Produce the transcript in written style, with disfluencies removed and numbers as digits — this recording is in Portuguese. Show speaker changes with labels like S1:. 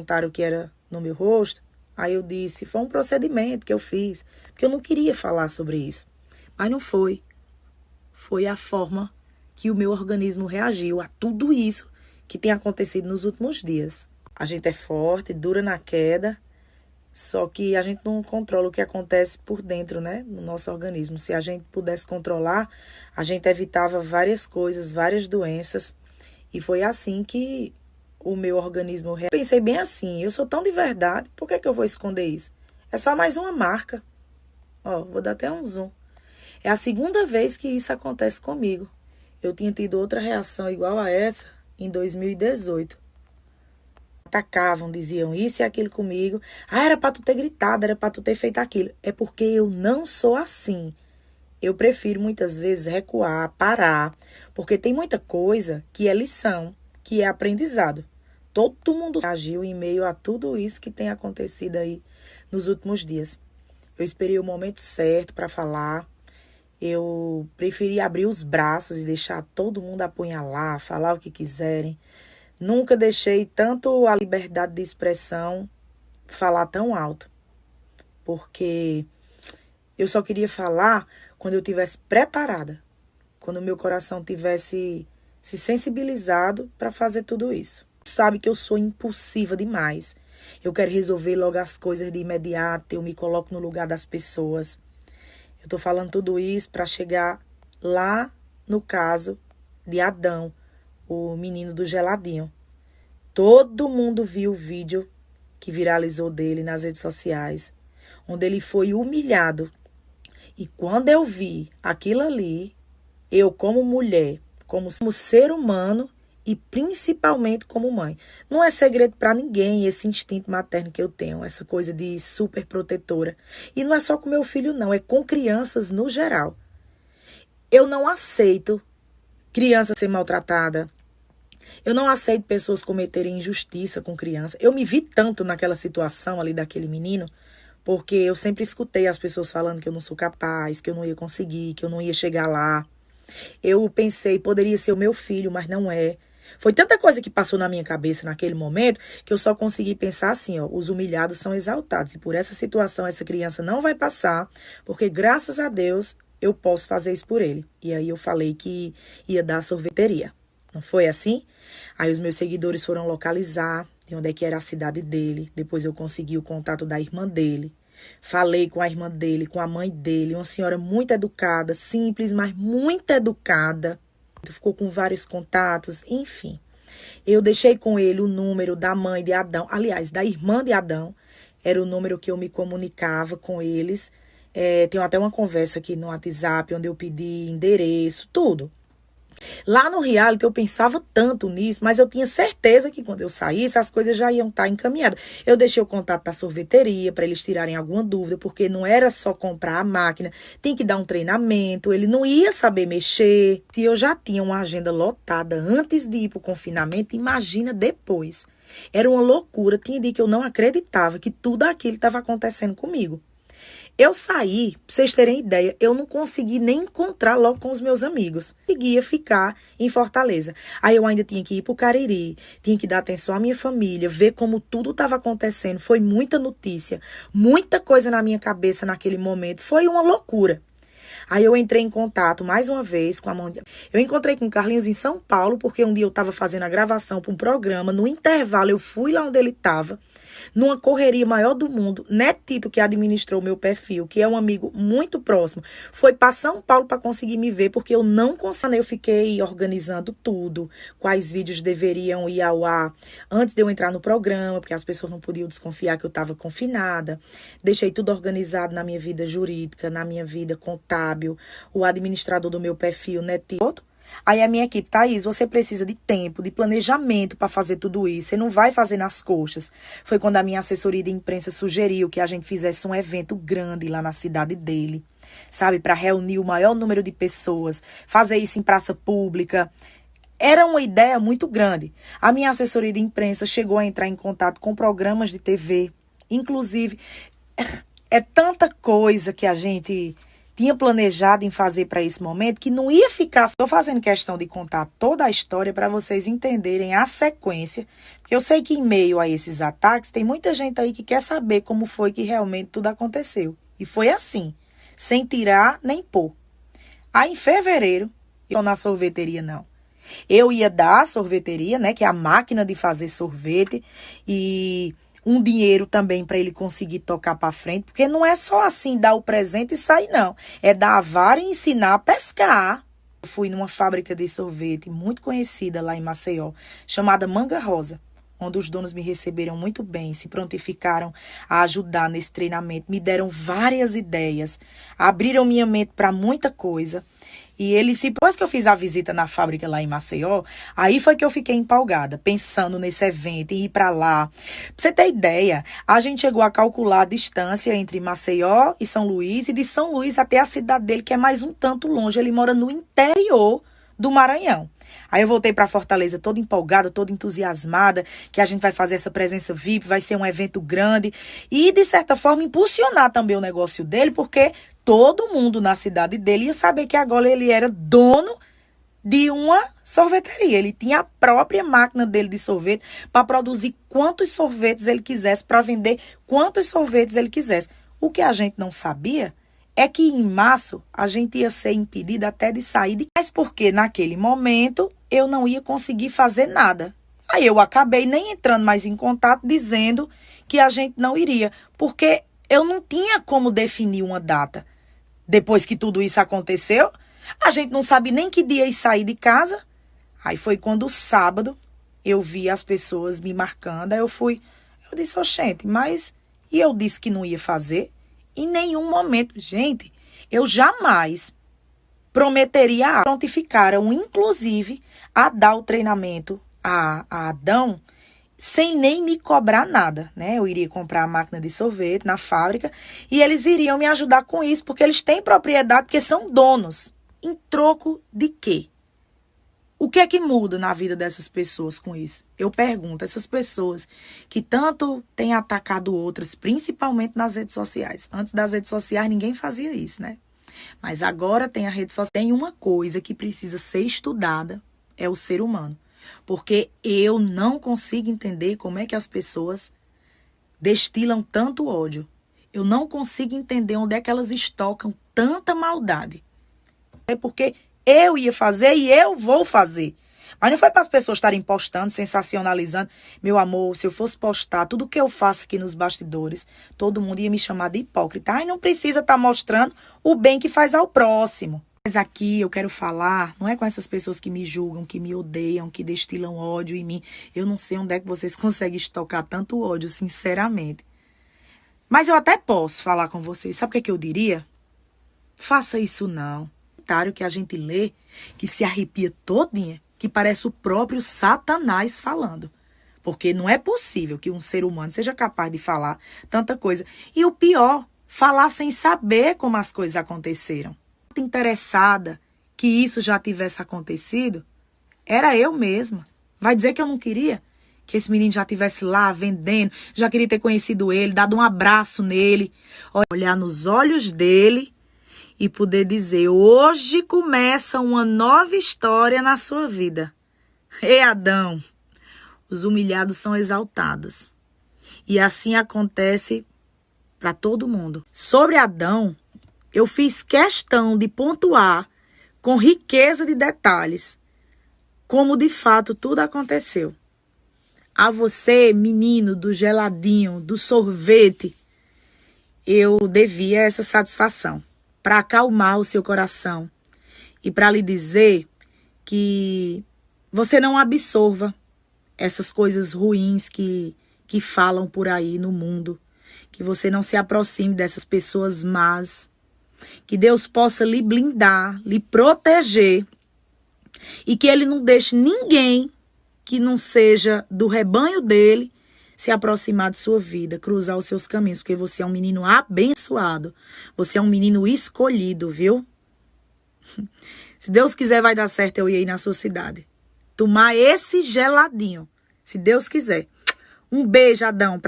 S1: perguntaram o que era no meu rosto, aí eu disse, foi um procedimento que eu fiz, porque eu não queria falar sobre isso. Mas não foi. Foi a forma que o meu organismo reagiu a tudo isso que tem acontecido nos últimos dias. A gente é forte, dura na queda, só que a gente não controla o que acontece por dentro, né, no nosso organismo. Se a gente pudesse controlar, a gente evitava várias coisas, várias doenças. E foi assim que o meu organismo... Pensei bem assim, eu sou tão de verdade, por que eu vou esconder isso? É só mais uma marca. Ó, vou dar até um zoom. É a segunda vez que isso acontece comigo. Eu tinha tido outra reação igual a essa em 2018. Atacavam, diziam isso e aquilo comigo. Ah, era pra tu ter gritado, era pra tu ter feito aquilo. É porque eu não sou assim. Eu prefiro muitas vezes recuar, parar, porque tem muita coisa que é lição, que é aprendizado. Todo mundo agiu em meio a tudo isso que tem acontecido aí nos últimos dias. Eu esperei o momento certo para falar. Eu preferi abrir os braços e deixar todo mundo apunhalar, falar o que quiserem. Nunca deixei tanto a liberdade de expressão falar tão alto, porque eu só queria falar quando eu estivesse preparada, quando o meu coração tivesse se sensibilizado para fazer tudo isso. Sabe que eu sou impulsiva demais. Eu quero resolver logo as coisas de imediato, eu me coloco no lugar das pessoas. Eu estou falando tudo isso para chegar lá no caso de Adão, o menino do geladinho. Todo mundo viu o vídeo que viralizou dele nas redes sociais, onde ele foi humilhado. E quando eu vi aquilo ali, eu como mulher, como ser humano e principalmente como mãe. Não é segredo para ninguém esse instinto materno que eu tenho, essa coisa de super protetora. E não é só com meu filho não, é com crianças no geral. Eu não aceito criança ser maltratada. Eu não aceito pessoas cometerem injustiça com criança. Eu me vi tanto naquela situação ali daquele menino, porque eu sempre escutei as pessoas falando que eu não sou capaz, que eu não ia conseguir, que eu não ia chegar lá. Eu pensei, poderia ser o meu filho, mas não é. Foi tanta coisa que passou na minha cabeça naquele momento que eu só consegui pensar assim, ó, os humilhados são exaltados. E por essa situação, essa criança não vai passar, porque graças a Deus eu posso fazer isso por ele. E aí eu falei que ia dar sorveteria. Não foi assim? Aí os meus seguidores foram localizar de onde é que era a cidade dele. Depois eu consegui o contato da irmã dele. Falei com a irmã dele, com a mãe dele, uma senhora muito educada, simples, mas muito educada. Ficou com vários contatos, enfim. Eu deixei com ele o número da mãe de Adão, aliás, da irmã de Adão. Era o número que eu me comunicava com eles. Tenho até uma conversa aqui no WhatsApp, onde eu pedi endereço, tudo. Lá no reality eu pensava tanto nisso, mas eu tinha certeza que quando eu saísse as coisas já iam estar encaminhadas. Eu deixei o contato da sorveteria para eles tirarem alguma dúvida, porque não era só comprar a máquina, tem que dar um treinamento, ele não ia saber mexer. Se eu já tinha uma agenda lotada antes de ir para o confinamento, imagina depois. Era uma loucura, tinha dia que eu não acreditava que tudo aquilo estava acontecendo comigo. Eu saí, pra vocês terem ideia, eu não consegui nem encontrar logo com os meus amigos. Conseguia ficar em Fortaleza. Aí eu ainda tinha que ir pro Cariri, tinha que dar atenção à minha família, ver como tudo estava acontecendo. Foi muita notícia, muita coisa na minha cabeça naquele momento. Foi uma loucura. Aí eu entrei em contato mais uma vez com a mãe. Eu encontrei com o Carlinhos em São Paulo, porque um dia eu estava fazendo a gravação para um programa. No intervalo eu fui lá onde ele estava, numa correria maior do mundo. Netito, que administrou o meu perfil, que é um amigo muito próximo, foi para São Paulo para conseguir me ver, porque eu não consegui. Eu fiquei organizando tudo, quais vídeos deveriam ir ao ar antes de eu entrar no programa, porque as pessoas não podiam desconfiar que eu estava confinada. Deixei tudo organizado na minha vida jurídica, na minha vida contábil, o administrador do meu perfil, Netito. Aí a minha equipe, Thaís, você precisa de tempo, de planejamento para fazer tudo isso. Você não vai fazer nas coxas. Foi quando a minha assessoria de imprensa sugeriu que a gente fizesse um evento grande lá na cidade dele, sabe? Para reunir o maior número de pessoas, fazer isso em praça pública. Era uma ideia muito grande. A minha assessoria de imprensa chegou a entrar em contato com programas de TV. Inclusive, é tanta coisa que a gente tinha planejado em fazer para esse momento, que não ia ficar... Estou fazendo questão de contar toda a história para vocês entenderem a sequência, porque eu sei que em meio a esses ataques tem muita gente aí que quer saber como foi que realmente tudo aconteceu. E foi assim, sem tirar nem pôr. Aí em fevereiro, eu na sorveteria não. Eu ia dar a sorveteria, né, que é a máquina de fazer sorvete, e um dinheiro também para ele conseguir tocar para frente, porque não é só assim dar o presente e sair, não. É dar a vara e ensinar a pescar. Eu fui numa fábrica de sorvete muito conhecida lá em Maceió, chamada Manga Rosa, onde os donos me receberam muito bem, se prontificaram a ajudar nesse treinamento, me deram várias ideias, abriram minha mente para muita coisa. E depois que eu fiz a visita na fábrica lá em Maceió, aí foi que eu fiquei empolgada, pensando nesse evento, em ir para lá. Pra você ter ideia, a gente chegou a calcular a distância entre Maceió e São Luís, e de São Luís até a cidade dele, que é mais um tanto longe. Ele mora no interior do Maranhão. Aí eu voltei para Fortaleza toda empolgada, toda entusiasmada, que a gente vai fazer essa presença VIP, vai ser um evento grande. E, de certa forma, impulsionar também o negócio dele, porque todo mundo na cidade dele ia saber que agora ele era dono de uma sorveteria. Ele tinha a própria máquina dele de sorvete para produzir quantos sorvetes ele quisesse, para vender quantos sorvetes ele quisesse. O que a gente não sabia é que em março a gente ia ser impedida até de sair de casa, porque naquele momento eu não ia conseguir fazer nada. Aí eu acabei nem entrando mais em contato dizendo que a gente não iria, porque eu não tinha como definir uma data. Depois que tudo isso aconteceu, a gente não sabe nem que dia ia sair de casa. Aí foi quando sábado eu vi as pessoas me marcando, aí eu disse, oxente, mas... E eu disse que não ia fazer. Em nenhum momento, gente, eu jamais prometeria. Prontificaram, inclusive, a dar o treinamento a Adão sem nem me cobrar nada, né? Eu iria comprar a máquina de sorvete na fábrica e eles iriam me ajudar com isso, porque eles têm propriedade, porque são donos. Em troco de quê? O que é que muda na vida dessas pessoas com isso? Eu pergunto, essas pessoas que tanto têm atacado outras, principalmente nas redes sociais. Antes das redes sociais, ninguém fazia isso, né? Mas agora tem a rede social. Tem uma coisa que precisa ser estudada, é o ser humano. Porque eu não consigo entender como é que as pessoas destilam tanto ódio. Eu não consigo entender onde é que elas estocam tanta maldade. É porque eu ia fazer e eu vou fazer. Mas não foi para as pessoas estarem postando, sensacionalizando. Meu amor, se eu fosse postar tudo que eu faço aqui nos bastidores, todo mundo ia me chamar de hipócrita. Ai, não precisa estar mostrando o bem que faz ao próximo. Mas aqui eu quero falar, não é com essas pessoas que me julgam, que me odeiam, que destilam ódio em mim. Eu não sei onde é que vocês conseguem estocar tanto ódio, sinceramente. Mas eu até posso falar com vocês. Sabe o que é que eu diria? Faça isso não. Que a gente lê, que se arrepia todinha, que parece o próprio Satanás falando. Porque não é possível que um ser humano seja capaz de falar tanta coisa. E o pior, falar sem saber como as coisas aconteceram. Interessada que isso já tivesse acontecido, era eu mesma. Vai dizer que eu não queria? Que esse menino já estivesse lá vendendo, já queria ter conhecido ele, dado um abraço nele, olhar nos olhos dele e poder dizer, hoje começa uma nova história na sua vida. Ei, Adão, os humilhados são exaltados. E assim acontece para todo mundo. Sobre Adão, eu fiz questão de pontuar com riqueza de detalhes como de fato tudo aconteceu. A você, menino do geladinho, do sorvete, eu devia essa satisfação. Para acalmar o seu coração e para lhe dizer que você não absorva essas coisas ruins que falam por aí no mundo, que você não se aproxime dessas pessoas más, que Deus possa lhe blindar, lhe proteger e que Ele não deixe ninguém que não seja do rebanho dele se aproximar de sua vida, cruzar os seus caminhos, porque você é um menino abençoado, você é um menino escolhido, viu? Se Deus quiser, vai dar certo eu ir aí na sua cidade. Tomar esse geladinho, se Deus quiser. Um beijo, Adão.